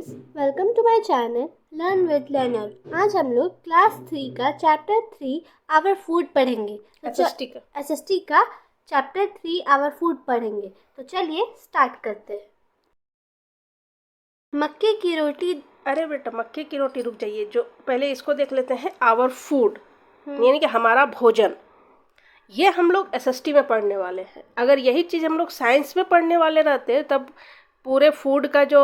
Welcome to my channel learn with learner. आज हम लोग क्लास 3 का चैप्टर 3 आवर फूड पढ़ेंगे। एसएसटी का चैप्टर 3 आवर फूड पढ़ेंगे। तो चलिए स्टार्ट करते हैं। मक्के की रोटी। अरे बेटा, मक्के की रोटी रुक जाइए, जो पहले इसको देख लेते हैं। आवर फूड यानी कि हमारा भोजन। ये हम लोग एसएसटी में पढ़ने वाले हैं। अगर यही चीज़ हम लोग साइंस में पढ़ने वाले रहते तब पूरे फूड का जो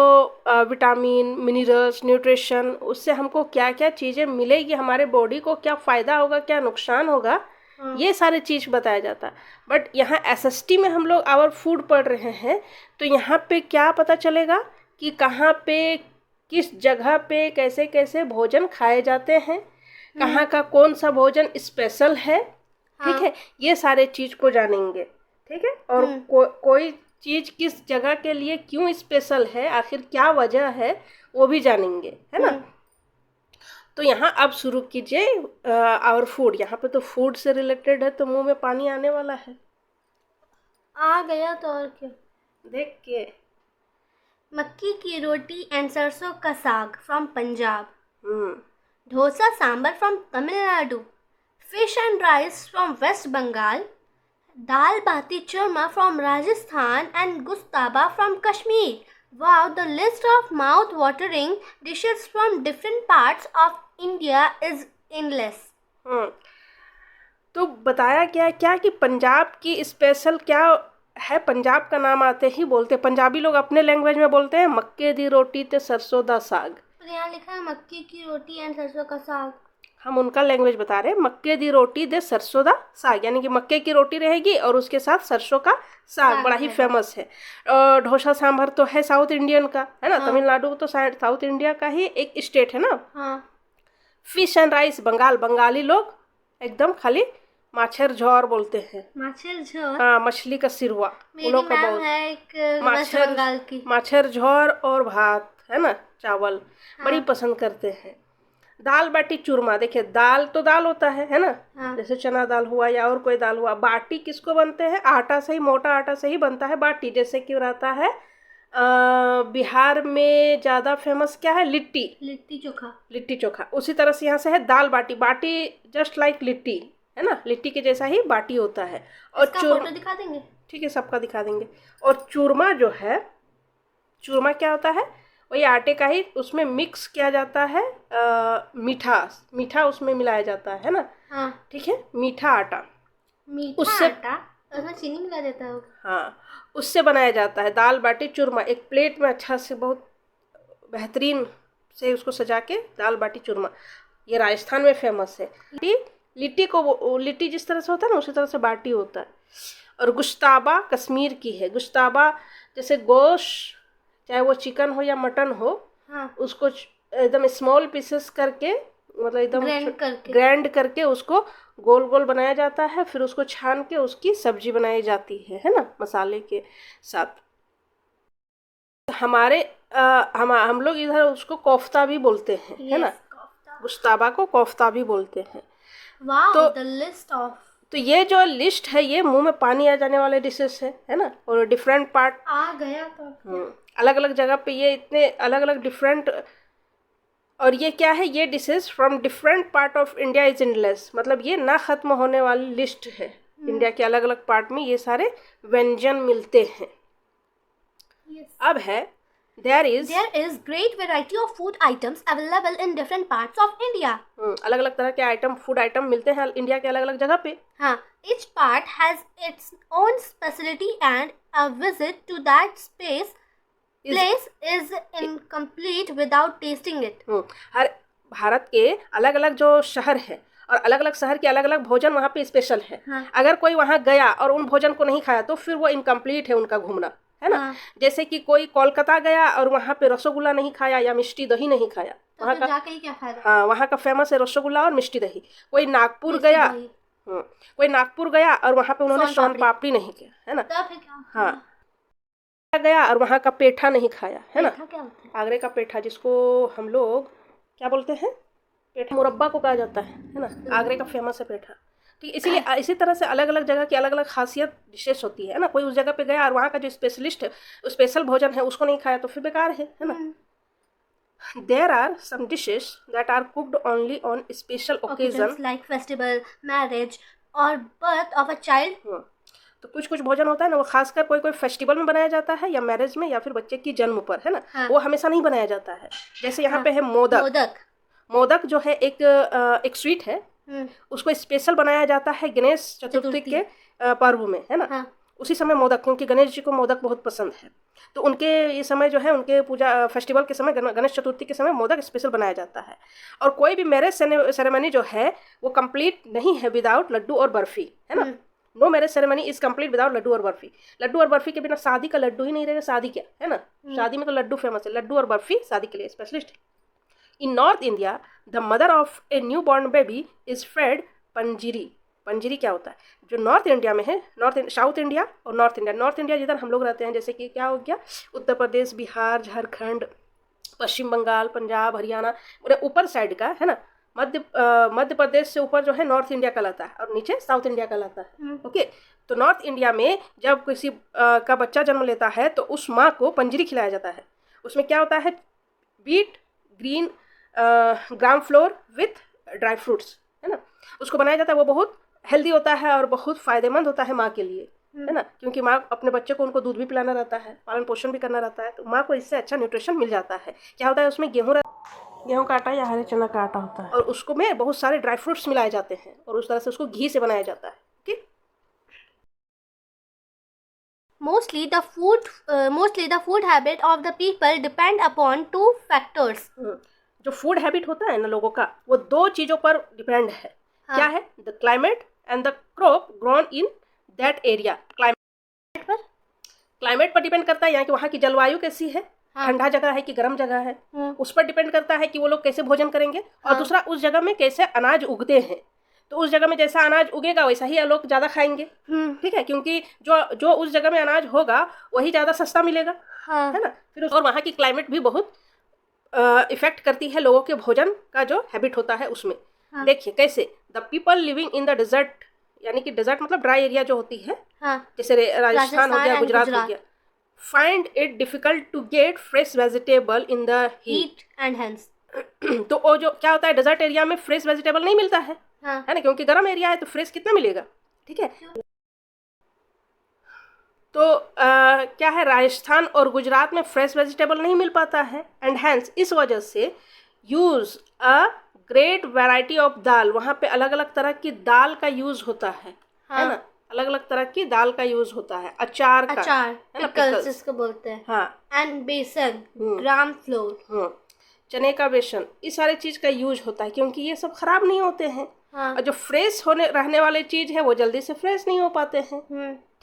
विटामिन, मिनरल्स, न्यूट्रिशन, उससे हमको क्या क्या चीज़ें मिलेगी, हमारे बॉडी को क्या फ़ायदा होगा, क्या नुकसान होगा, ये सारे चीज़ बताया जाता। बट यहाँ एसएसटी में हम लोग आवर फूड पढ़ रहे हैं, तो यहाँ पे क्या पता चलेगा कि कहाँ पे, किस जगह पे कैसे कैसे भोजन खाए जाते हैं, कहाँ का कौन सा भोजन स्पेशल है। ठीक है, ये सारे चीज़ को जानेंगे। ठीक है, और कोई चीज़ किस जगह के लिए क्यों स्पेशल है, आखिर क्या वजह है, वो भी जानेंगे, है ना। तो यहाँ अब शुरू कीजिए आवर फूड। यहाँ पे तो फूड से रिलेटेड है, तो मुंह में पानी आने वाला है। आ गया तो और क्या। देख के। मक्की की रोटी and sarson ka saag from Punjab, dosa sambar from Tamil Nadu, fish and rice from West Bengal, dal bati churma from Rajasthan, and gustaba from Kashmir. Wow, the list of mouth-watering dishes from different parts of India is endless. तो बताया क्या कि पंजाब की special क्या है। पंजाब का नाम आते ही बोलते, पंजाबी लोग अपने लैंग्वेज में बोलते हैं मक्के दी रोटी ते सरसों दा साग। तो यहाँ लिखा है मक्के की रोटी एंड सरसों का साग। हम उनका लैंग्वेज बता रहे हैं। मक्के दी रोटी दे सरसों दा साग, यानी कि मक्के की रोटी रहेगी और उसके साथ सरसों का साग बड़ा ही फेमस है। डोसा सांभर तो है साउथ इंडियन का, है ना। तमिलनाडु तो साउथ इंडिया का ही एक स्टेट है ना। फिश एंड राइस, बंगाली लोग एकदम खाली माछर झोर बोलते हैं। माछर झोर, हाँ, मछली का सिरवा। मेरी मैम है एक माछर बंगाल की। माछर झोर और भात, है ना, चावल बड़ी पसंद करते हैं। दाल बाटी चूरमा, देखिए दाल तो दाल होता है ना। जैसे चना दाल हुआ या और कोई दाल हुआ। बाटी किसको बनते हैं? आटा से ही, मोटा आटा से ही बनता है बाटी। जैसे कि रहता है बिहार में ज़्यादा फेमस क्या है? लिट्टी चोखा। उसी तरह से यहाँ से है दाल बाटी। बाटी जस्ट लाइक लिट्टी, है ना, लिट्टी के जैसा ही बाटी होता है। और चूरमा दिखा देंगे? ठीक है, सबका दिखा देंगे। और चूरमा जो है, चूरमा क्या होता है? वही आटे का ही, उसमें मिक्स किया जाता है मीठा उसमें मिलाया जाता है ना। ठीक है, मीठा आटा, उससे उसमें चीनी मिला देता है। हाँ, उससे बनाया जाता है दाल बाटी चूरमा। एक प्लेट में अच्छा से, बहुत बेहतरीन से उसको सजा के दाल बाटी चूरमा, ये राजस्थान में फेमस है। लिट्टी जिस तरह से होता है ना, उसी तरह से बाटी होता है। और गुश्ताबा कश्मीर की है। गुश्ताबा जैसे गोश्त, चाहे वो चिकन हो या मटन हो, उसको एकदम स्मॉल पीसेस करके, मतलब एकदम ग्रैंड करके उसको गोल गोल बनाया जाता है। फिर उसको छान के उसकी सब्जी बनाई जाती है ना, मसाले के साथ। हम लोग इधर उसको कोफ्ता भी बोलते हैं, है ना। गुश्ताबा को कोफ्ता भी बोलते हैं। तो ये जो लिस्ट है, ये मुंह में पानी आ जाने वाले डिशेस है ना। और डिफरेंट पार्ट आ गया तो अलग अलग जगह पे ये इतने अलग अलग डिफरेंट। और ये क्या है? ये dishes from different part of India is endless, मतलब ये ना खत्म होने वाली लिस्ट है। इंडिया के अलग अलग पार्ट में ये सारे व्यंजन मिलते हैं। अब है There is great variety of food items available in different parts of India. अलग अलग तरह के फूड आइटम मिलते हैं इंडिया के अलग अलग जगह पे। Each part has its own specialty and a visit to that place is incomplete without tasting it. हर भारत के अलग अलग जो शहर है, और अलग अलग शहर के अलग अलग भोजन वहाँ पे स्पेशल है। अगर कोई वहाँ गया और उन भोजन को नहीं खाया तो फिर वो इनकम्प्लीट है उनका घूमना, है ना। जैसे कि कोई कोलकाता गया और वहाँ पे रसगुल्ला नहीं खाया या मिष्टी दही नहीं खाया, तो वहाँ का जाके ही क्या फायदा? हाँ, वहाँ का फेमस है रसगुल्ला और मिष्टी दही। कोई नागपुर गया और वहाँ पे उन्होंने सोन पापड़ी नहीं किया, है ना। हाँ, गया और वहाँ का पेठा नहीं खाया, है ना। आगरे का पेठा, जिसको हम लोग क्या बोलते हैं? पेठा मुरब्बा को कहा जाता है ना। आगरे का फेमस है पेठा। ठीक, इसीलिए इसी तरह से अलग अलग जगह की अलग अलग खासियत डिशेस होती है ना। कोई उस जगह पे गया और वहाँ का जो स्पेशलिस्ट है, स्पेशल भोजन है, उसको नहीं खाया तो फिर बेकार है ना। There are some dishes that are cooked only on special occasion. Occasions like festival, marriage or birth of a child. तो कुछ कुछ भोजन होता है ना, वो खासकर कोई कोई फेस्टिवल में बनाया जाता है, या मैरिज में, या फिर बच्चे की जन्म पर, है ना. हाँ. वो हमेशा नहीं बनाया जाता है. जैसे यहाँ पे है मोदक. मोदक जो है एक स्वीट है. उसको स्पेशल बनाया जाता है गणेश चतुर्थी के पर्व में, है ना. हाँ. उसी समय मोदक, क्योंकि गणेश जी को मोदक बहुत पसंद है, तो उनके ये समय जो है, उनके पूजा फेस्टिवल के समय, गणेश चतुर्थी के समय मोदक स्पेशल बनाया जाता है. और कोई भी मैरिज सेरेमनी जो है वो कंप्लीट नहीं है विदाउट लड्डू और बर्फी, है ना. No marriage ceremony is complete without laddu और बर्फी. लड्डू और बर्फी के बिना शादी का लड्डू ही नहीं रहेगा. शादी क्या है ना, शादी में तो लड्डू फेमस है. लड्डू और बर्फी शादी के लिए स्पेशलिस्ट है. In North India the mother of a new born baby is fed panjiri. Panjiri क्या होता है? जो नॉर्थ इंडिया में है, साउथ इंडिया और नॉर्थ इंडिया. नॉर्थ इंडिया जिधर हम लोग रहते हैं, जैसे कि क्या हो गया, उत्तर प्रदेश, बिहार, झारखंड, पश्चिम बंगाल, पंजाब, हरियाणा, ऊपर साइड का है ना. मध्य प्रदेश से ऊपर जो है नॉर्थ इंडिया कहलाता है, और नीचे साउथ इंडिया कहलाता है. ओके. तो नॉर्थ इंडिया में जब किसी का बच्चा जन्म लेता है तो उस माँ को पंजीरी खिलाया जाता है. उसमें क्या होता है? Beet, green gram flour with dry fruits, है ना. उसको बनाया जाता है. वो बहुत हेल्दी होता है और बहुत फ़ायदेमंद होता है माँ के लिए, है ना, क्योंकि माँ अपने बच्चे को, उनको दूध भी पिलाना रहता है, पालन पोषण भी करना रहता है, तो माँ को इससे अच्छा न्यूट्रिशन मिल जाता है. क्या होता है उसमें? गेहूँ का आटा या हरे चना का आटा होता है, और उसको में बहुत सारे ड्राई फ्रूट्स मिलाए जाते हैं, और उस तरह से उसको घी से बनाया जाता है. ठीक. Mostly the food habit of the people depend upon two factors. जो फूड हैबिट होता है ना लोगों का, वो दो चीज़ों पर डिपेंड है. हाँ. क्या है? The climate and the crop grown in that area. Climate पर डिपेंड करता है, यहाँ की वहाँ की जलवायु कैसी है. हाँ. ठंडा जगह है कि गर्म जगह है. उस पर डिपेंड करता है कि वो लोग कैसे भोजन करेंगे. हाँ. और दूसरा, उस जगह में कैसे अनाज उगते हैं. तो उस जगह में जैसा अनाज उगेगा वैसा ही लोग ज़्यादा खाएंगे. ठीक है, क्योंकि जो उस जगह में अनाज होगा वही ज़्यादा सस्ता मिलेगा. हाँ. है ना. फिर और वहाँ की क्लाइमेट भी बहुत इफेक्ट करती है लोगों के भोजन का जो हैबिट होता है उसमें. हाँ. देखिए कैसे. The people living in the desert, यानी कि डेजर्ट मतलब ड्राई एरिया जो होती है. हाँ. जैसे राजस्थान हो गया, गुजरात हो गया, find it difficult to get fresh vegetable in the heat and hence. तो वो जो क्या होता है, डेजर्ट एरिया में फ्रेश वेजिटेबल नहीं मिलता है. हाँ. है ना, क्योंकि गर्म एरिया है तो फ्रेश कितना मिलेगा. ठीक है. तो क्या है, राजस्थान और गुजरात में फ्रेश वेजिटेबल नहीं मिल पाता है, एंड हैंस इस वजह से use a great variety of dal. वहाँ पे अलग अलग तरह की दाल का यूज़ होता है. हाँ. है ना, अलग अलग तरह की दाल का यूज होता है. अचार पिकल्स इसको बोलते हैं. हाँ. एंड बेसन, ग्राम फ्लोर, चने का बेसन, इस सारे चीज का यूज होता है, क्योंकि ये सब खराब नहीं होते हैं. हाँ. और जो फ्रेश रहने वाले चीज है वो जल्दी से फ्रेश नहीं हो पाते हैं.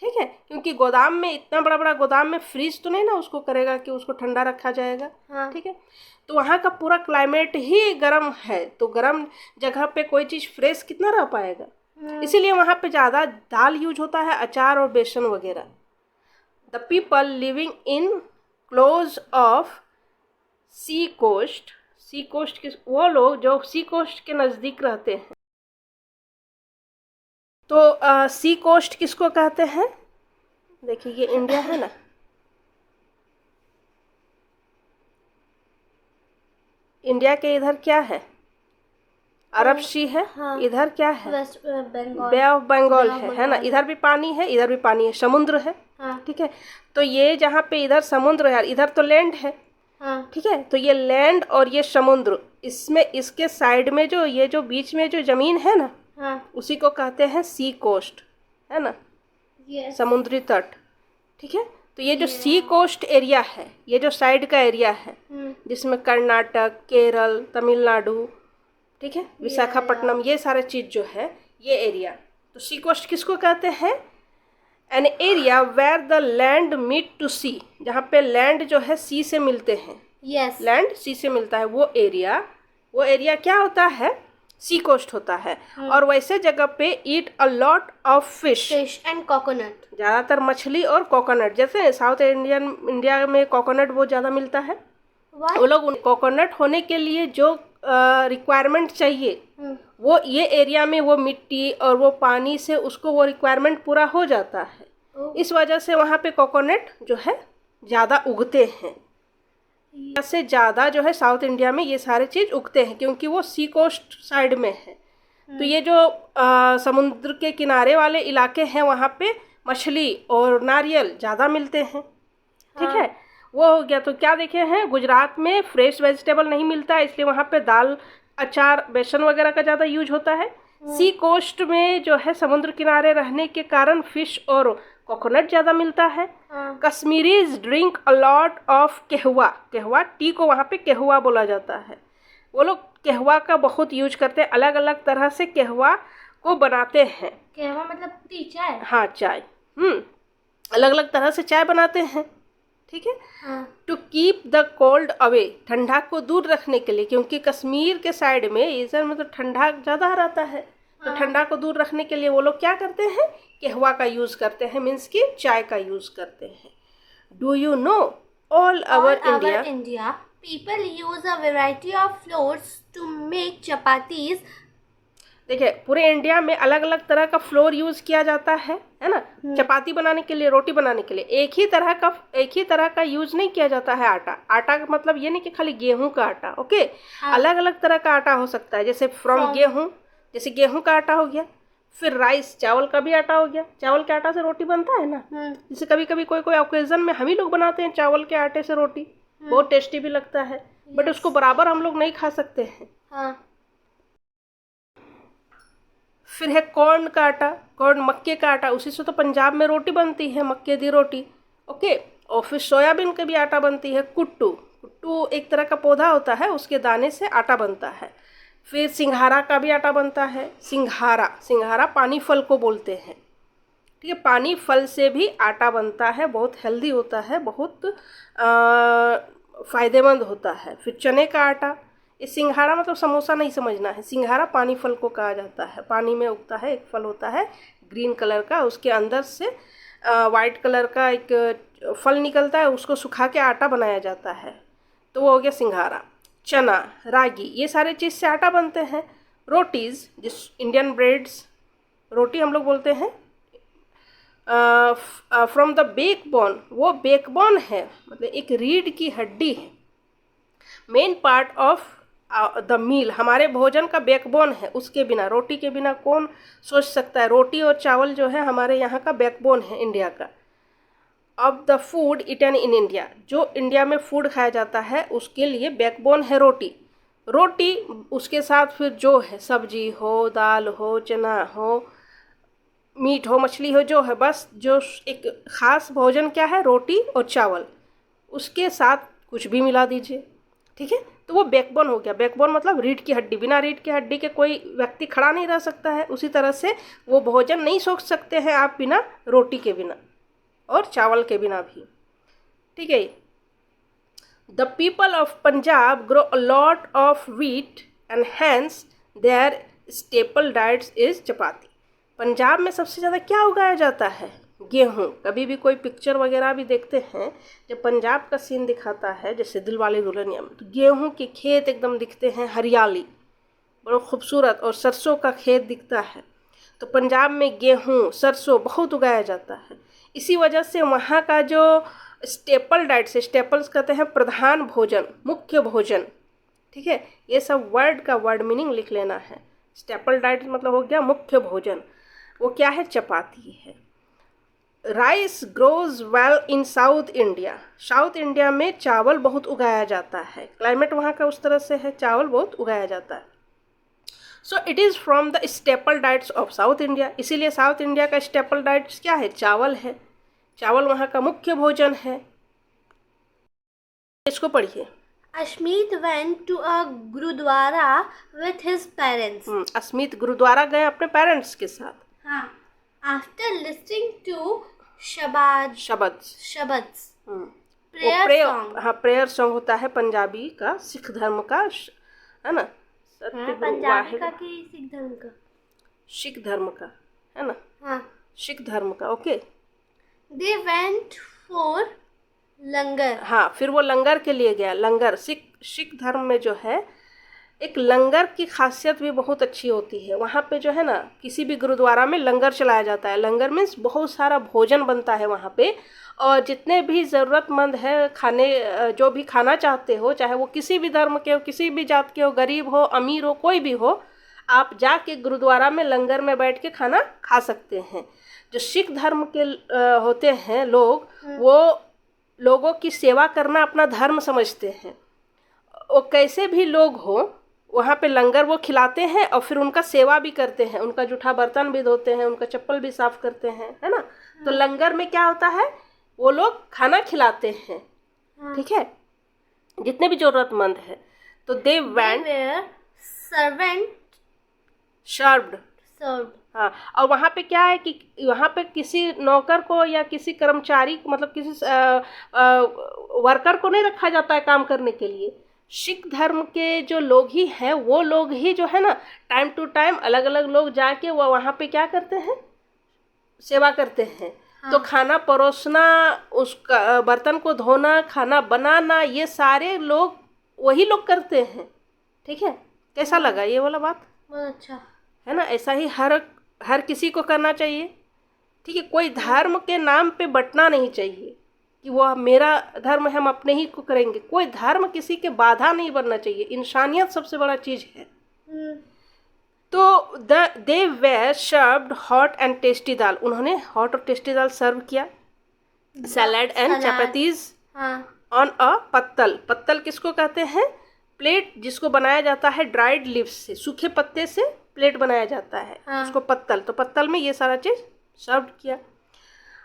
ठीक है, क्योंकि गोदाम में, इतना बड़ा बड़ा गोदाम में फ्रीज तो नहीं ना उसको करेगा कि उसको ठंडा रखा जाएगा. हाँ. ठीक है. तो वहाँ का पूरा क्लाइमेट ही गर्म है, तो गर्म जगह पे कोई चीज़ फ्रेश कितना रह पाएगा. इसीलिए वहाँ पे ज़्यादा दाल यूज होता है, अचार और बेसन वगैरह. The people living in close of sea coast. Sea coast के वो लोग जो सी कोस्ट के नज़दीक रहते हैं. तो सी कोस्ट किसको कहते हैं? देखिए ये इंडिया है ना, इंडिया के इधर क्या है? अरब सी है. हाँ. इधर क्या है? West Bengal, Bay of Bengal है ना. इधर भी पानी है, इधर भी पानी है, समुद्र है. हाँ. ठीक है. तो ये जहाँ पे इधर समुद्र है, इधर तो लैंड है. हाँ. ठीक है. तो ये लैंड और ये समुद्र, इसमें इसके साइड में जो ये जो बीच में जो जमीन है ना, हाँ. उसी को कहते हैं सी कोस्ट, है ना. yes. समुद्री तट. ठीक है. तो ये जो सी कोस्ट एरिया है, ये जो साइड का एरिया है, जिसमें कर्नाटक, केरल, तमिलनाडु, ठीक है, विशाखापट्टनम, ये सारे चीज़ जो है, ये एरिया. तो सी कोस्ट किसको कहते हैं? An area where the land meet to sea. जहाँ पे लैंड जो है सी से मिलते हैं. yes. लैंड सी से मिलता है, वो एरिया क्या होता है? सी कोस्ट होता है. और वैसे जगह पे eat a lot of fish and coconut. ज़्यादातर मछली और कोकोनट. जैसे साउथ इंडिया में कोकोनट बहुत ज़्यादा मिलता है. वो लोग कोकोनट होने के लिए जो रिक्वायरमेंट चाहिए, वो ये एरिया में वो मिट्टी और वो पानी से उसको वो रिक्वायरमेंट पूरा हो जाता है. इस वजह से वहाँ पे कोकोनट जो है ज़्यादा उगते हैं. से ज़्यादा जो है साउथ इंडिया में ये सारे चीज़ उगते हैं, क्योंकि वो सी कोस्ट साइड में है। तो ये जो समुद्र के किनारे वाले इलाके हैं वहाँ पे मछली और नारियल ज़्यादा मिलते हैं। ठीक है, वो हो गया। तो क्या देखे हैं, गुजरात में फ्रेश वेजिटेबल नहीं मिलता है, इसलिए वहाँ पे दाल, अचार, बेसन वगैरह का ज़्यादा यूज होता है। सी कोस्ट में जो है समुद्र किनारे रहने के कारण फिश और कोकोनट ज़्यादा मिलता है। Kashmiris drink a lot of कहवा, कहवा टी को वहाँ पे कहवा बोला जाता है। वो लोग कहवा का बहुत यूज करते हैं, अलग अलग तरह से कहवा को बनाते हैं। कहवा मतलब टी, चाय? हाँ, चाय। अलग अलग तरह से चाय बनाते हैं। ठीक है, to keep the cold away, ठंडा को दूर रखने के लिए, क्योंकि कश्मीर के साइड में इधर में तो ठंडा ज़्यादा रहता है। तो ठंडा को दूर रखने के लिए वो लोग क्या करते हैं, कहवा का यूज़ करते हैं, मीन्स कि चाय का यूज़ करते हैं। Do you know all over India people use a variety of flours to make chapatis. देखिए, पूरे इंडिया में अलग अलग तरह का फ्लोर यूज़ किया जाता है ना, चपाती बनाने के लिए, रोटी बनाने के लिए। एक ही तरह का यूज़ नहीं किया जाता है आटा। आटा का मतलब ये नहीं कि खाली गेहूं का आटा, ओके। अलग अलग तरह का आटा हो सकता है, जैसे गेहूं, जैसे गेहूं का आटा हो गया, फिर राइस, चावल का भी आटा हो गया। चावल के आटा से रोटी बनता है ना, जैसे कभी कभी कोई ओकेजन में हम ही लोग बनाते हैं चावल के आटे से रोटी, बहुत टेस्टी भी लगता है। बट उसको बराबर हम लोग नहीं खा सकते हैं। फिर है कॉर्न का आटा, कॉर्न मक्के का आटा, उसी से तो पंजाब में रोटी बनती है, मक्के दी रोटी, ओके। और फिर सोयाबीन का भी आटा बनती है। कुट्टू, कुट्टू एक तरह का पौधा होता है, उसके दाने से आटा बनता है। फिर सिंघारा का भी आटा बनता है। सिंघारा पानी फल को बोलते हैं। ठीक है, पानी फल से भी आटा बनता है, बहुत हेल्दी होता है, बहुत फ़ायदेमंद होता है। फिर चने का आटा, ये सिंघाड़ा मतलब समोसा नहीं समझना है, सिंघाड़ा पानी फल को कहा जाता है। पानी में उगता है, एक फल होता है ग्रीन कलर का, उसके अंदर से वाइट कलर का एक फल निकलता है, उसको सुखा के आटा बनाया जाता है, तो वो हो गया सिंघाड़ा। चना, रागी, ये सारे चीज़ से आटा बनते हैं। रोटीज़, जिस इंडियन ब्रेड्स, रोटी हम लोग बोलते हैं। फ्रॉम द बैकबोन, वो बैकबोन है, मतलब एक रीढ़ की हड्डी है। Main part of the meal, हमारे भोजन का बैकबोन है, उसके बिना, रोटी के बिना कौन सोच सकता है। रोटी और चावल जो है हमारे यहाँ का बैकबोन है इंडिया का। Of the food eaten in India, जो इंडिया में फूड खाया जाता है उसके लिए बैकबोन है रोटी। उसके साथ फिर जो है सब्जी हो, दाल हो, चना हो, मीट हो, मछली हो, जो है, बस जो एक ख़ास भोजन क्या है, रोटी और चावल, उसके साथ कुछ भी मिला दीजिए। ठीक है, तो वो बैकबोन हो गया। बैकबोन मतलब रीढ़ की हड्डी, बिना रीढ़ की हड्डी के कोई व्यक्ति खड़ा नहीं रह सकता है। उसी तरह से वो भोजन नहीं सोच सकते हैं आप बिना रोटी के बिना और चावल के बिना भी। ठीक है, the people of Punjab grow a lot of wheat and hence their staple diets is chapati. Punjab में सबसे ज़्यादा क्या उगाया जाता है, गेहूँ। कभी भी कोई पिक्चर वगैरह भी देखते हैं, जब पंजाब का सीन दिखाता है, जैसे दिलवाले दुल्हनिया में, तो गेहूँ के खेत एकदम दिखते हैं, हरियाली, बड़ा खूबसूरत, और सरसों का खेत दिखता है। तो पंजाब में गेहूँ, सरसों बहुत उगाया जाता है। इसी वजह से वहाँ का जो स्टेपल डाइट से, स्टेपल्स कहते हैं प्रधान भोजन, मुख्य भोजन। ठीक है, ये सब वर्ड मीनिंग लिख लेना है। स्टेपल डाइट मतलब हो गया मुख्य भोजन, वो क्या है, चपाती है। Rice grows well in south India, south India में चावल बहुत उगाया जाता है, क्लाइमेट वहाँ का उस तरह से है, चावल बहुत उगाया जाता है। So it is from the staple diets of south India, इसीलिए साउथ इंडिया का स्टेपल डाइट्स क्या है, चावल है। चावल वहाँ का मुख्य भोजन है। इसको पढ़िए। Ashmeet went to a gurdwara with his parents. Ashmeet gurdwara गए अपने पेरेंट्स के साथ। हाँ, after listening to शबद्स, prayer song. हाँ, प्रेयर सॉन्ग होता है पंजाबी का, सिख धर्म का, है ना, पंजाबी का कि सिख धर्म का, सिख धर्म का, है ना, हाँ, सिख धर्म का, ओके। They went for लंगर, हाँ, फिर वो लंगर के लिए गया। लंगर, सिख धर्म में जो है एक लंगर की खासियत भी बहुत अच्छी होती है। वहाँ पे जो है ना, किसी भी गुरुद्वारा में लंगर चलाया जाता है। लंगर मीन्स बहुत सारा भोजन बनता है वहाँ पे, और जितने भी ज़रूरतमंद है खाने जो भी खाना चाहते हो, चाहे वो किसी भी धर्म के हो, किसी भी जात के हो, गरीब हो, अमीर हो, कोई भी हो, आप जाके गुरुद्वारा में लंगर में बैठ के खाना खा सकते हैं। जो सिख धर्म के होते हैं लोग, वो लोगों की सेवा करना अपना धर्म समझते हैं। वो कैसे भी लोग हो, वहाँ पे लंगर वो खिलाते हैं और फिर उनका सेवा भी करते हैं, उनका जूठा बर्तन भी धोते हैं, उनका चप्पल भी साफ करते हैं, है ना। तो लंगर में क्या होता है, वो लोग खाना खिलाते हैं, ठीक है, जितने भी जरूरतमंद है। तो दे वेंट सर्व्ड। हाँ, और वहाँ पे क्या है कि वहाँ पे किसी नौकर को या किसी कर्मचारी मतलब किसी वर्कर को नहीं रखा जाता है काम करने के लिए। सिख धर्म के जो लोग ही हैं, वो लोग ही जो है ना, टाइम टू टाइम अलग अलग लोग जाके वो वहाँ पे क्या करते हैं, सेवा करते हैं। हाँ। तो खाना परोसना, उसका बर्तन को धोना, खाना बनाना, ये सारे लोग वही लोग करते हैं, ठीक है। कैसा लगा ये वाला बात? बहुत अच्छा है ना। ऐसा ही हर किसी को करना चाहिए, ठीक है। कोई धर्म के नाम पे बंटना नहीं चाहिए कि वो मेरा धर्म है, हम अपने ही को करेंगे। कोई धर्म किसी के बाधा नहीं बनना चाहिए। इंसानियत सबसे बड़ा चीज़ है। तो they were served hot and tasty dal, उन्होंने हॉट और टेस्टी दाल सर्व किया। Salad and chapatis on a pattal. पत्तल किसको कहते हैं? प्लेट जिसको बनाया जाता है ड्राइड लीव्स से, सूखे पत्ते से प्लेट बनाया जाता है, उसको पत्तल। तो पत्तल में ये सारा चीज सर्व किया।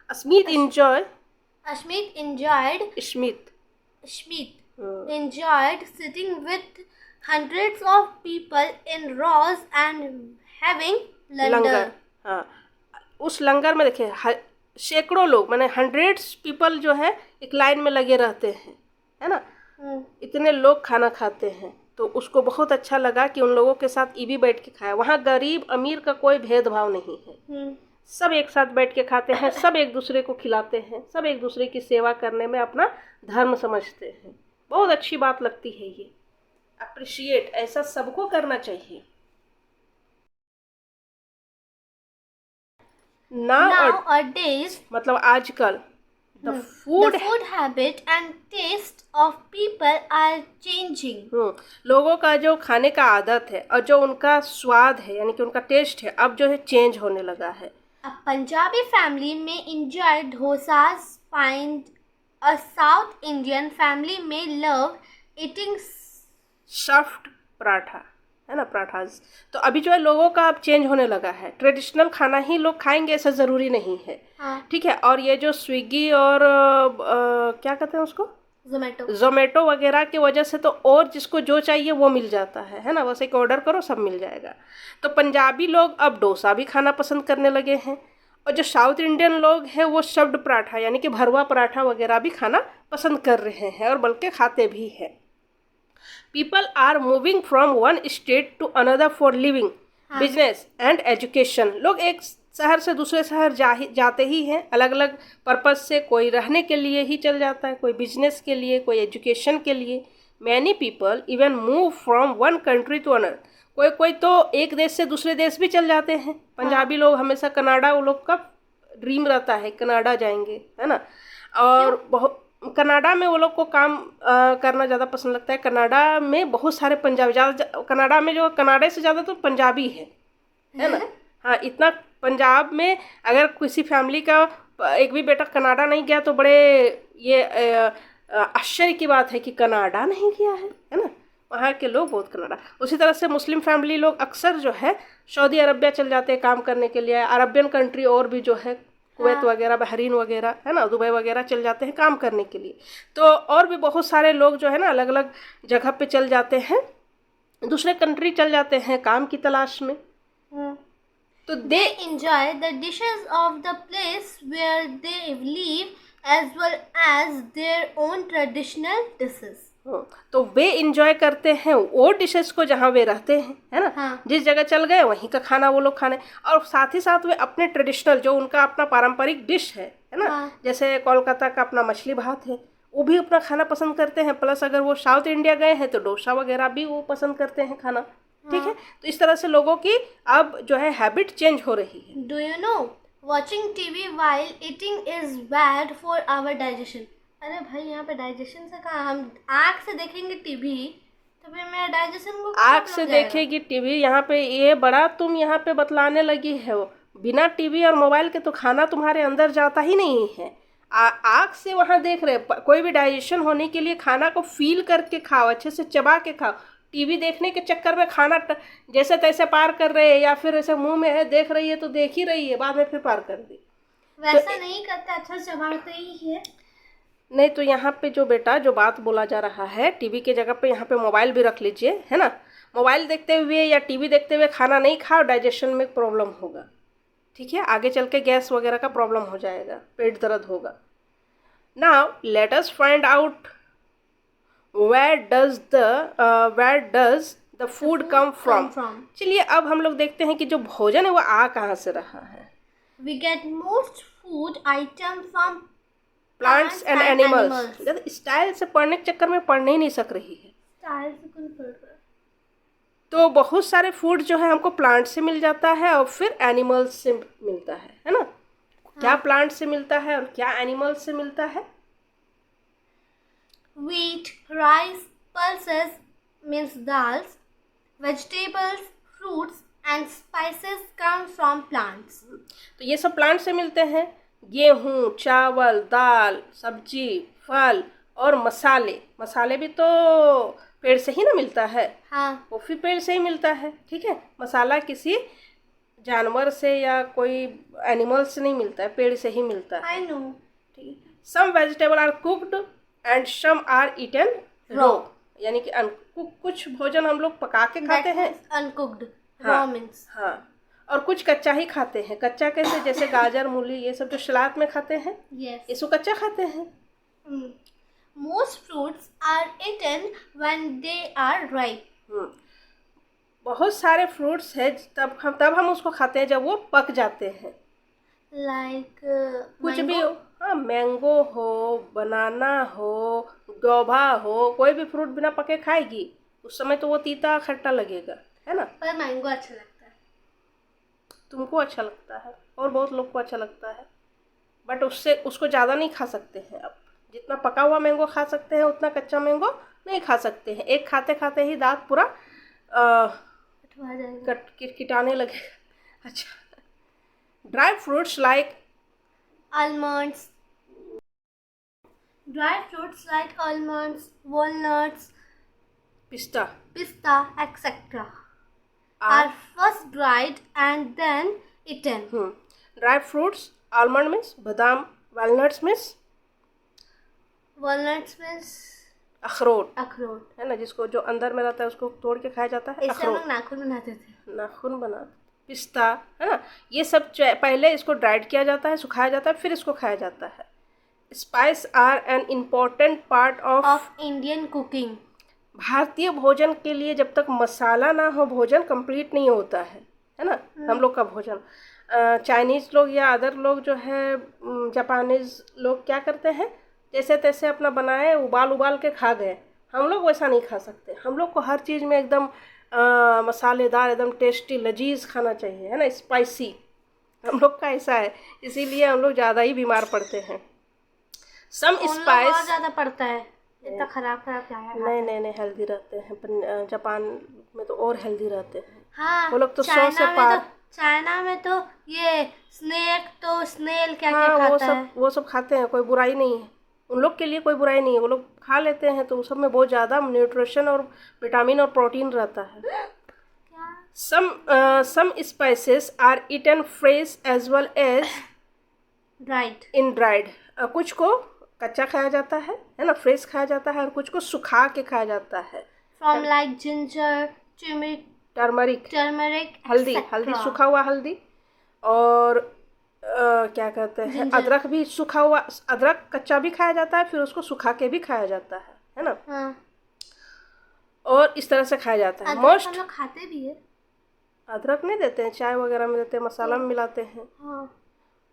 Smith enjoyed sitting with hundreds of people in rows and having लंगर। हाँ, उस लंगर में देखिए सैकड़ों लोग, माने हंड्रेड्स पीपल जो है एक लाइन में लगे रहते हैं, है ना। इतने लोग खाना खाते हैं। तो उसको बहुत अच्छा लगा कि उन लोगों के साथ भी बैठ के खाया। वहाँ गरीब अमीर का कोई भेदभाव नहीं है, सब एक साथ बैठ के खाते हैं, सब एक दूसरे को खिलाते हैं, सब एक दूसरे की सेवा करने में अपना धर्म समझते हैं। बहुत अच्छी बात लगती है ये, अप्रिशिएट, ऐसा सबको करना चाहिए। Nowadays मतलब आजकल the food habit and taste of people are changing। लोगों का जो खाने का आदत है और जो उनका स्वाद है, यानी कि उनका टेस्ट है, अब जो है चेंज होने लगा है। A Punjabi family may enjoy dosas, find a South Indian family may love eating stuffed paratha, है ना, पराठाज। तो अभी जो है लोगों का अब चेंज होने लगा है। ट्रेडिशनल खाना ही लोग खाएंगे ऐसा ज़रूरी नहीं है, ठीक है। और ये जो स्विगी और क्या कहते हैं उसको, जोमेटो वगैरह की वजह से तो और जिसको जो चाहिए वो मिल जाता है ना। बस एक ऑर्डर करो, सब मिल जाएगा। तो पंजाबी लोग अब डोसा भी खाना पसंद करने लगे हैं, और जो साउथ इंडियन लोग हैं वो स्टफ्ड पराठा यानी कि भरवा पराठा वगैरह भी खाना पसंद कर रहे हैं, और बल्कि खाते भी हैं। People are moving from one state to another for living, business and education. लोग एक शहर से दूसरे शहर जाते ही हैं, अलग अलग पर्पज़ से। कोई रहने के लिए ही चल जाता है, कोई बिजनेस के लिए, कोई एजुकेशन के लिए। Many people even move from one country to another. कोई तो एक देश से दूसरे देश भी चल जाते हैं। पंजाबी लोग हमेशा कनाडा, वो लोग का ड्रीम रहता है कनाडा जाएंगे, है ना। और बहुत कनाडा में वो लोग को काम करना ज़्यादा पसंद लगता है। कनाडा में बहुत सारे पंजाबी, ज़्यादा कनाडा में जो कनाडा से ज़्यादा तो पंजाबी है ना। हाँ, इतना पंजाब में अगर किसी फैमिली का एक भी बेटा कनाडा नहीं गया तो बड़े ये आश्चर्य की बात है कि कनाडा नहीं गया है ना। वहाँ के लोग बहुत कनाडा। उसी तरह से मुस्लिम फैमिली लोग अक्सर जो है सऊदी अरबिया चल जाते हैं काम करने के लिए। अरबियन कंट्री और भी जो है कुवैत वगैरह, बहरीन वगैरह, है ना, दुबई वगैरह चल जाते हैं काम करने के लिए। तो और भी बहुत सारे लोग जो है ना अलग अलग जगह पे चल जाते हैं, दूसरे कंट्री चल जाते हैं काम की तलाश में। तो they enjoy the dishes of the place where they live as well as their own traditional dishes। तो वे इंजॉय करते हैं वो डिशेस को जहाँ वे रहते हैं, है ना। जिस जगह चल गए वहीं का खाना वो लोग खाने, और साथ ही साथ वे अपने ट्रेडिशनल जो उनका अपना पारंपरिक डिश है ना। जैसे कोलकाता का अपना मछली भात है, वो भी अपना खाना पसंद करते हैं। प्लस अगर वो साउथ इंडिया गए हैं तो डोसा वगैरह भी वो पसंद करते हैं खाना, ठीक है। तो इस तरह से लोगों की अब जो है हैबिट चेंज हो रही है। Do you know watching TV while eating is bad for our digestion. अरे भाई यहाँ पे डाइजेशन से कहा, हम आँख से देखेंगे टीवी तो फिर मेरा डाइजेशन को आँख से देखेगी टीवी, यहाँ पे ये बड़ा तुम यहाँ पे बतलाने लगी है। वो बिना टीवी और मोबाइल के तो खाना तुम्हारे अंदर जाता ही नहीं है। आँख से वहाँ देख रहे, कोई भी डाइजेशन होने के लिए खाना को फील करके खाओ, अच्छे से चबा के खाओ। टीवी देखने के चक्कर में खाना जैसे तैसे पार कर रहे हैं, या फिर ऐसे मुंह में है देख रही है तो देख ही रही है, बाद में फिर पार कर दी। वैसा तो नहीं करता, अच्छा चबाते ही है। नहीं तो यहाँ पे जो बेटा जो बात बोला जा रहा है, टीवी के जगह पे यहाँ पे मोबाइल भी रख लीजिए, है ना। मोबाइल देखते हुए या टीवी देखते हुए खाना नहीं खाओ, डाइजेशन में प्रॉब्लम होगा, ठीक है। आगे चल के गैस वगैरह का प्रॉब्लम हो जाएगा, पेट दर्द होगा। Now let us find out where does the food come from। चलिए अब हम लोग देखते हैं कि जो भोजन है वो आ कहाँ से रहा है। We get most food item from plants and animals। Style से पढ़ने के चक्कर में पढ़ने ही नहीं सक रही है। स्टाइल से कौन पढ़ रहा है? तो बहुत सारे फूड जो है हमको प्लांट से मिल जाता है और फिर एनिमल्स से मिलता है ना। क्या प्लांट से मिलता है और क्या एनिमल्स से मिलता है? Wheat, rice, pulses means dals, vegetables, fruits and spices come from plants। तो ये सब प्लांट से मिलते हैं। गेहूँ, चावल, दाल, सब्जी, फल और मसाले। मसाले भी तो पेड़ से ही ना मिलता है। हाँ, वो भी पेड़ से ही मिलता है, ठीक है। मसाला किसी जानवर से या कोई एनिमल से नहीं मिलता है, पेड़ से ही मिलता है। I know। ठीक है। Some vegetable are cooked and some are eaten raw, यानी कि कुछ भोजन हम लोग पका के खाते हैं, अनकुक्ड, रॉ मींस। हाँ, और कुछ कच्चा ही खाते हैं। कच्चा कैसे? जैसे गाजर, मूली, ये सब जो सलाद में खाते हैं, Yes। इसको कच्चा खाते हैं। Most fruits are eaten when they are ripe। बहुत सारे फ्रूट्स हैं तब हम उसको खाते हैं जब वो पक जाते हैं। Like कुछ भी हो, हाँ, मैंगो हो, बनाना हो, गोभा हो, कोई भी फ्रूट बिना पके खाएगी उस समय तो वो तीता खट्टा लगेगा, है ना। पर मैंगो अच्छा लगता है। तुमको अच्छा लगता है और बहुत लोग को अच्छा लगता है, बट उसको ज़्यादा नहीं खा सकते हैं। अब जितना पका हुआ मैंगो खा सकते हैं उतना कच्चा मैंगो नहीं खा सकते हैं। एक खाते खाते ही दांत पूरा किटाने लगेगा। अच्छा, dry fruits like almonds, dry fruits like almonds, walnuts, पिस्ता, etc. are first dried and then eaten। Dry fruits, almond means बादाम, वॉलनट्स मीन्स अखरोट, है ना, जिसको जो अंदर में रहता है उसको तोड़ के खाया जाता है। इससे हम लोग नाखून बनाते थे। नाखून बनाते, पिस्ता, है ना। ये सब पहले इसको ड्राइड किया जाता है, सुखाया जाता है, फिर इसको खाया जाता है। Spice are an important part of Indian cooking. भारतीय भोजन के लिए जब तक मसाला ना हो भोजन कंप्लीट नहीं होता है ना। हम लोग का भोजन, चाइनीज़ लोग या अदर लोग जो है, जापानीज़ लोग क्या करते हैं, जैसे तैसे अपना बनाए, उबाल के खा गए। हम लोग वैसा नहीं खा सकते। हम लोग को हर चीज़ में एकदम मसालेदार, एकदम टेस्टी, लजीज खाना चाहिए, है ना, स्पाइसी। हम लोग का ऐसा है, इसीलिए हम लोग ज़्यादा ही बीमार पड़ते हैं। सम स्पाइस ज़्यादा पड़ता है, इतना खराब क्या है। नहीं पाकिस्तान रहते हैं, जापान में तो और हेल्दी रहते हैं। हाँ, वो लोग तो 100 से पार। चाइना में तो ये स्नेल क्या खाता है, वो सब खाते हैं, कोई बुराई नहीं है उन लोग के लिए, कोई बुराई नहीं है, वो लोग खा लेते हैं। तो उस सब में बहुत ज़्यादा न्यूट्रिशन और विटामिन और प्रोटीन रहता है। Some spices are eaten fresh as well as dried. कुछ को कच्चा खाया जाता है ना, फ्रेश खाया जाता है, और कुछ को सुखा के खाया जाता है। फ्रॉम लाइक जिंजर, टर्मरिक, हल्दी, सूखा हुआ हल्दी, और क्या कहते हैं, अदरक भी सूखा हुआ, अदरक कच्चा भी खाया जाता है, फिर उसको सुखा के भी खाया जाता है ना। हाँ। और इस तरह से खाया जाता है। मोस्ट हम लोग खाते भी है। अदरक नहीं देते हैं, चाय वगैरह में देते हैं, मसाला में मिलाते हैं। हाँ।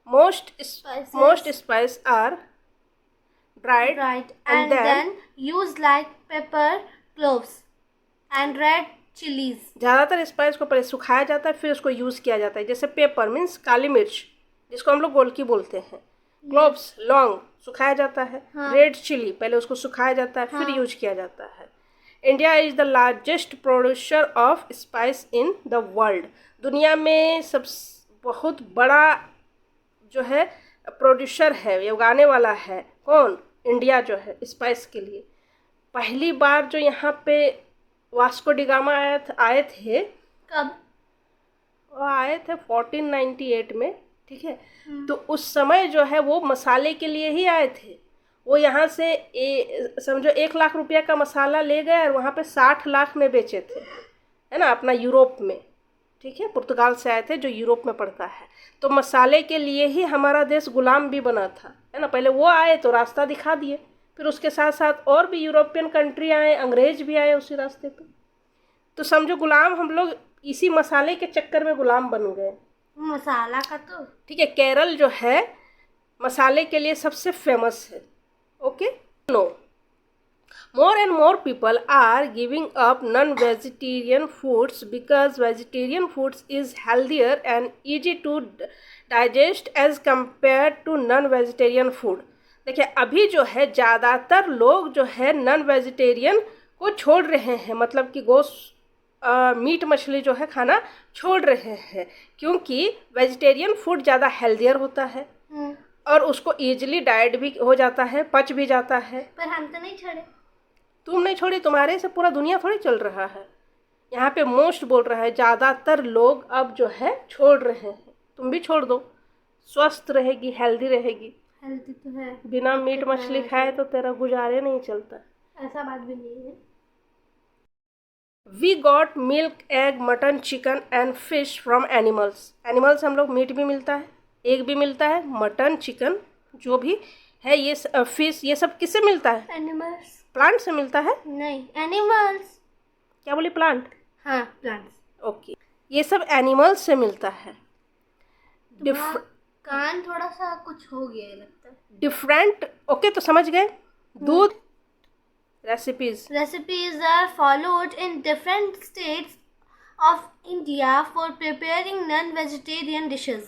Most spice are dried and then used like pepper, cloves and red chilies। ज़्यादातर स्पाइस को पहले सुखाया जाता है, फिर उसको यूज़ किया जाता है। जैसे पेपर मीन्स काली मिर्च, जिसको हम लोग गोलकी बोलते हैं। क्लोव्स लौंग सुखाया जाता है। रेड चिली पहले उसको सुखाया जाता है, फिर यूज किया जाता है। India is the largest producer of spice in the world. दुनिया में सब बहुत बड़ा जो है प्रोड्यूसर है, ये उगाने वाला है। कौन? इंडिया जो है स्पाइस के लिए। पहली बार जो यहाँ पे वास्को डी गामा आए थे। कब? वो आए थे 1498 में, ठीक है। तो उस समय जो है वो मसाले के लिए ही आए थे। वो यहाँ से समझो 1 लाख रुपया का मसाला ले गए और वहाँ पे 60 लाख में बेचे थे, है ना, अपना यूरोप में, ठीक है। पुर्तगाल से आए थे जो यूरोप में पड़ता है। तो मसाले के लिए ही हमारा देश गुलाम भी बना था, है ना। पहले वो आए तो रास्ता दिखा दिए, फिर उसके साथ साथ और भी यूरोपियन कंट्री आए, अंग्रेज भी आए उसी रास्ते पे। तो समझो गुलाम हम लोग इसी मसाले के चक्कर में गुलाम बन गए। मसाला का तो ठीक है। केरल जो है मसाले के लिए सबसे फेमस है। Okay, no more and more people are giving up non-vegetarian foods because vegetarian foods is healthier and easy to digest as compared to non-vegetarian food। देखिए अभी जो है ज़्यादातर लोग जो है नॉन वेजिटेरियन को छोड़ रहे हैं, मतलब कि गोश्त मीट मछली जो है खाना छोड़ रहे हैं, क्योंकि वेजिटेरियन फूड ज़्यादा हेल्दियर होता है और उसको ईजिली डाइट भी हो जाता है, पच भी जाता है। पर हम तो नहीं छोड़े। तुम नहीं छोड़ी, तुम्हारे से पूरा दुनिया थोड़ी चल रहा है। यहाँ पे मोस्ट बोल रहा है, ज़्यादातर लोग अब जो है छोड़ रहे हैं। तुम भी छोड़ दो, स्वस्थ रहेगी, हेल्दी रहेगी। हेल्दी तो है, बिना मीट मछली खाए तो तेरा गुजारे नहीं चलता। ऐसा बात भी नहीं है। We got milk, egg, mutton, chicken and fish from animals. Animals हम लोग मीट भी मिलता है, एग भी मिलता है, मटन, चिकन जो भी है, ये फिश, ये सब किससे मिलता है? एनिमल्स। प्लांट से मिलता है? नहीं, एनिमल्स। क्या बोली? प्लांट? हाँ, प्लांट्स। ओके, ये सब एनिमल्स से मिलता है। कान थोड़ा सा कुछ हो गया है लगता है। डिफरेंट। ओके, तो समझ गए। दूध recipes are followed in different states of India for preparing non-vegetarian dishes।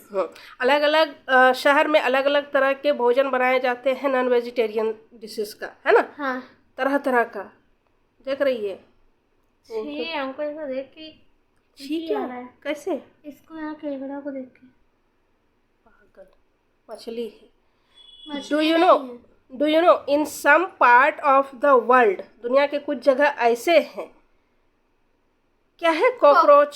अलग अलग शहर में अलग अलग तरह के भोजन बनाए जाते हैं नॉन वेजिटेरियन डिशेस का, है ना। हाँ, तरह तरह का। देख रही है हमको ऐसा देख के ठीक है। कैसे? इसको यहाँ केकड़ा को देख के पागल। मछली है। मछली do you know in some part of the world, दुनिया के कुछ जगह ऐसे हैं, क्या है, cockroach,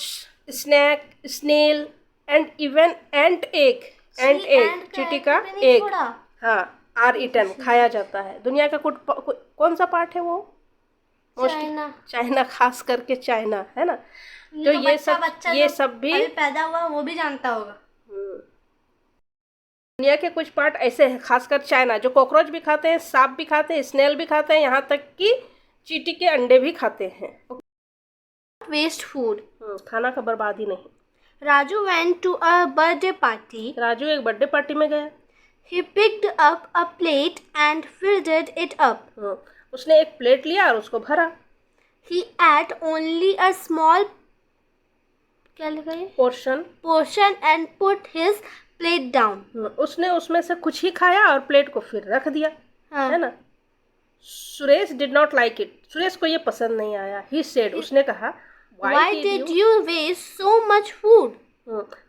snack, snail and even ant egg. चींटी का एग, हाँ, आर ईटन, खाया जाता है। दुनिया का कौन सा पार्ट है वो? चाइना, खास करके चाइना, है ना। तो ये सब भी पैदा हुआ वो भी जानता होगा। दुनिया के कुछ पार्ट ऐसे हैं, खासकर चाइना, जो कॉकरोच भी खाते हैं, सांप भी खाते हैं, स्नेल भी खाते हैं, यहाँ तक कि चींटी के अंडे भी खाते हैं। वेस्ट फूड, खाना का बर्बादी नहीं। Raju went to a birthday party. Raju एक बर्थडे पार्टी में गया। He picked up a plate and filled it up। उसने एक प्लेट लिया और उसको भरा। He ate only a small क्या लिखा है? portion and put his plate down। उसने उसमें से कुछ ही खाया और प्लेट को फिर रख दिया, है ना। Suresh did not like it. Suresh को ये पसंद नहीं आया। ही सेड, उसने कहा, Why did you waste so much food?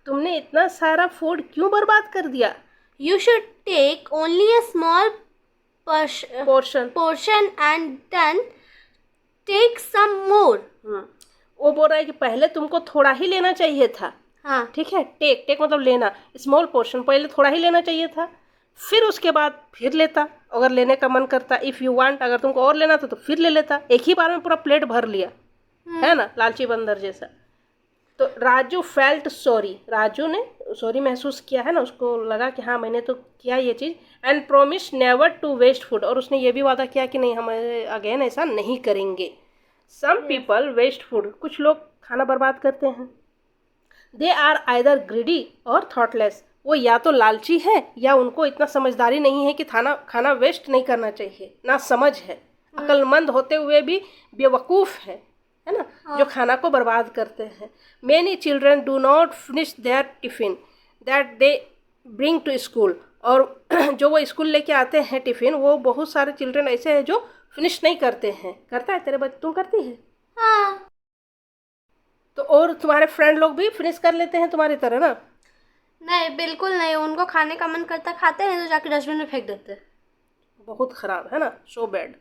तुमने इतना सारा फूड क्यों बर्बाद कर दिया? You should take only a small portion and then take some more। वो बोल रहा है कि पहले तुमको थोड़ा ही लेना चाहिए था। हाँ, ठीक है। टेक मतलब लेना, स्मॉल पोर्शन, पहले थोड़ा ही लेना चाहिए था, फिर उसके बाद फिर लेता अगर लेने का मन करता। इफ़ यू वांट, अगर तुमको और लेना था तो फिर ले लेता। एक ही बार में पूरा प्लेट भर लिया, है ना, लालची बंदर जैसा। तो राजू फेल्ट सॉरी, राजू ने सॉरी महसूस किया, है ना, उसको लगा कि हाँ मैंने तो किया ये चीज़। And promise never to waste food, और उसने ये भी वादा किया कि नहीं, हम अगेन ऐसा नहीं करेंगे। सम पीपल वेस्ट फूड, कुछ लोग खाना बर्बाद करते हैं। दे आर आइदर ग्रीडी और थॉटलेस, वो या तो लालची है या उनको इतना समझदारी नहीं है कि खाना वेस्ट नहीं करना चाहिए, ना समझ है, अक्लमंद होते हुए भी बेवकूफ़ है ना, जो खाना को बर्बाद करते हैं। Many children do not finish their tiffin that they bring to school, और जो वो स्कूल लेके आते हैं टिफ़िन, वो बहुत सारे चिल्ड्रन ऐसे हैं जो फिनिश नहीं करते हैं। करता है तेरे बच्चे? तुम करती है? हाँ। तो और तुम्हारे फ्रेंड लोग भी फिनिश कर लेते हैं तुम्हारी तरह ना? नहीं, बिल्कुल नहीं। उनको खाने का मन करता खाते हैं, तो जाके डस्टबिन में फेंक देते हैं। बहुत ख़राब है ना, सो बैड।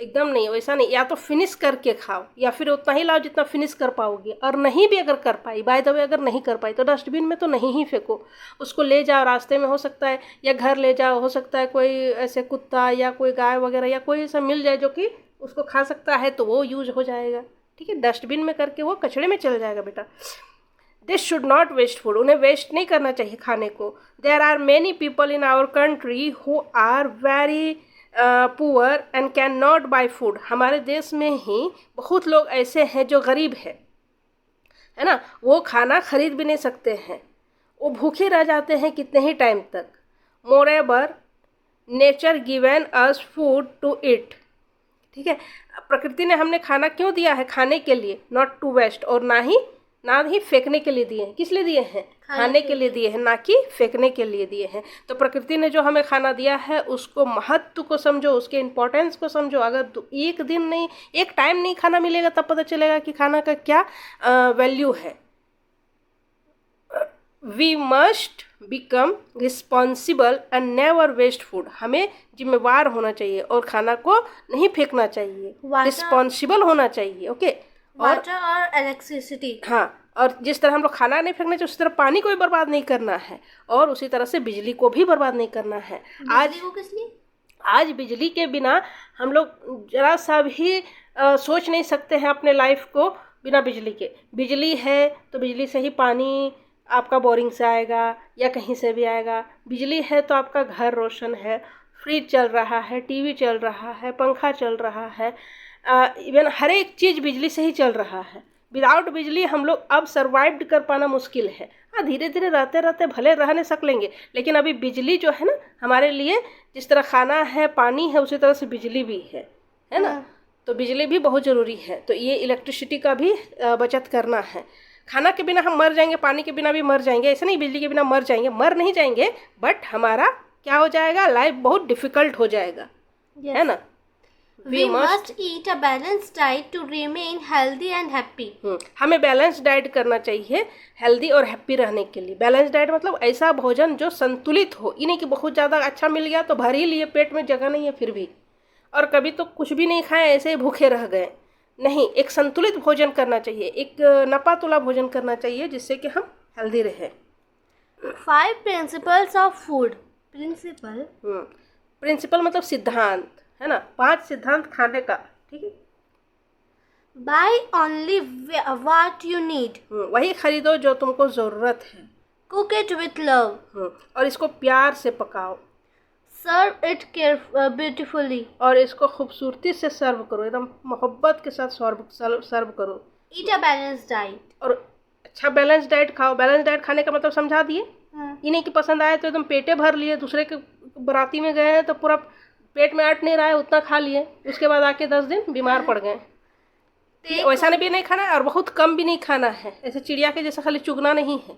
एकदम नहीं, वैसा नहीं। या तो फिनिश करके खाओ, या फिर उतना ही लाओ जितना फिनिश कर पाओगे। और नहीं भी अगर कर पाई, बाय द वे अगर नहीं कर पाई, तो डस्टबिन में तो नहीं ही फेंको, उसको ले जाओ रास्ते में, हो सकता है या घर ले जाओ, हो सकता है कोई ऐसे कुत्ता या कोई गाय वगैरह या कोई ऐसा मिल जाए जो कि उसको खा सकता है, तो वो यूज हो जाएगा। ठीक है, डस्टबिन में करके वो कचड़े में चल जाएगा बेटा। This should not waste food, उन्हें वेस्ट नहीं करना चाहिए खाने को। There are many people in our country who are very poor and can not buy food. हमारे देश में ही बहुत लोग ऐसे हैं जो गरीब है ना, वो खाना खरीद भी नहीं सकते हैं, वो भूखे रह जाते हैं कितने ही टाइम तक। Moreover nature given us food to eat. ठीक है, प्रकृति ने हमने खाना क्यों दिया है? खाने के लिए, नॉट टू वेस्ट, और ना ही फेंकने के लिए दिए हैं। किस लिए दिए हैं? खाने के लिए दिए हैं, ना कि फेंकने के लिए दिए हैं। तो प्रकृति ने जो हमें खाना दिया है उसको महत्व को समझो, उसके इम्पोर्टेंस को समझो। अगर एक दिन नहीं, एक टाइम नहीं खाना मिलेगा, तब पता चलेगा कि खाना का क्या वैल्यू है। We must become responsible and never waste food. हमें जिम्मेवार होना चाहिए और खाना को नहीं फेंकना चाहिए, रिस्पॉन्सिबल होना चाहिए। ओके, वाटर और इलेक्ट्रिसिटी। हाँ, और जिस तरह हम लोग खाना नहीं फेंकना चाहिए, उसी तरह पानी को भी बर्बाद नहीं करना है, और उसी तरह से बिजली को भी बर्बाद नहीं करना है। आज वो किस लिए? आज बिजली के बिना हम लोग जरा सा भी सोच नहीं सकते हैं अपने लाइफ को बिना बिजली के। बिजली है तो बिजली से ही पानी आपका बोरिंग से आएगा या कहीं से भी आएगा। बिजली है तो आपका घर रोशन है, फ्रिज चल रहा है, टीवी चल रहा है, पंखा चल रहा है, इवन हर एक चीज़ बिजली से ही चल रहा है। विदाउट बिजली हम लोग अब सर्वाइव कर पाना मुश्किल है। हाँ, धीरे धीरे रहते रहते भले रह नहीं सक लेंगे, लेकिन अभी बिजली जो है ना हमारे लिए, जिस तरह खाना है, पानी है, उसी तरह से बिजली भी है ना। तो बिजली भी बहुत ज़रूरी है। तो ये इलेक्ट्रिसिटी का भी बचत करना है। खाना के बिना हम मर जाएंगे, पानी के बिना भी मर जाएंगे, ऐसा नहीं बिजली के बिना मर जाएंगे, मर नहीं जाएंगे, बट हमारा क्या हो जाएगा, लाइफ बहुत डिफ़िकल्ट हो जाएगा। है ना। We must eat a balanced diet to remain healthy and happy. हमें बैलेंस डाइट करना चाहिए हेल्दी और हैप्पी रहने के लिए। बैलेंस डाइट मतलब ऐसा भोजन जो संतुलित हो, ये नहीं कि बहुत ज़्यादा अच्छा मिल गया तो भर ही लिए, पेट में जगह नहीं है फिर भी, और कभी तो कुछ भी नहीं खाए, ऐसे ही भूखे रह गए। नहीं, एक संतुलित भोजन करना चाहिए, एक नपा तुला भोजन करना चाहिए, जिससे कि हम हेल्दी रहें। 5 principles of food. प्रिंसिपल मतलब सिद्धांत, है ना। 5 सिद्धांत खाने का। ठीक है। Buy only what you need. वही खरीदो जो तुमको ज़रूरत है। Cook it with love. और इसको प्यार से पकाओ। Serve it beautifully. और इसको खूबसूरती से सर्व करो, एकदम मोहब्बत के साथ सर्व करो। Eat a balanced diet. और अच्छा बैलेंस डाइट खाओ। बैलेंस डाइट खाने का मतलब समझा दिए। ये नहीं कि पसंद आए तो एकदम पेटे भर लिए, दूसरे के बराती में गए हैं तो पूरा पेट में अट नहीं रहा है, उतना खा लिए, उसके बाद आके 10 दिन बीमार पड़ गए। वैसा भी नहीं खाना है और बहुत कम भी नहीं खाना है, ऐसे चिड़िया के जैसा खाली चुगना नहीं है।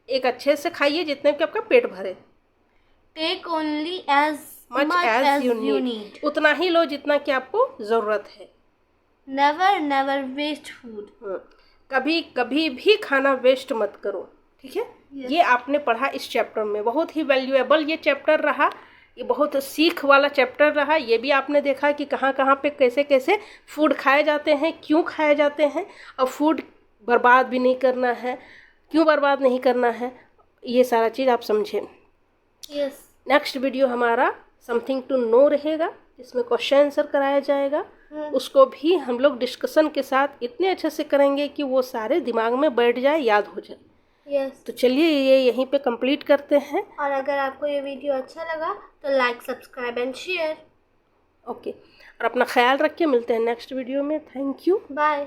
एक अच्छे से खाइए जितने कि आपका पेट भरे। Take only as much as you need. उतना ही लो जितना कि आपको ज़रूरत है। Never waste food. कभी भी खाना वेस्ट मत करो। ठीक है। ये आपने पढ़ा इस चैप्टर में, बहुत ही वैल्यूएबल ये चैप्टर रहा, ये बहुत सीख वाला चैप्टर रहा। ये भी आपने देखा कि कहाँ कहाँ पे कैसे कैसे फूड खाए जाते हैं, क्यों खाए जाते हैं, और फूड बर्बाद भी नहीं करना है, क्यों बर्बाद नहीं करना है, ये सारा चीज़ आप समझें। नेक्स्ट वीडियो हमारा समथिंग टू नो रहेगा, जिसमें क्वेश्चन आंसर कराया जाएगा। उसको भी हम लोग डिस्कशन के साथ इतने अच्छे से करेंगे कि वो सारे दिमाग में बैठ जाए, याद हो जाए। तो चलिए ये यहीं पे कंप्लीट करते हैं। और अगर आपको ये वीडियो अच्छा लगा तो like, subscribe and share. Okay, और अपना ख्याल रखिए, मिलते हैं नेक्स्ट वीडियो में। Thank you, bye.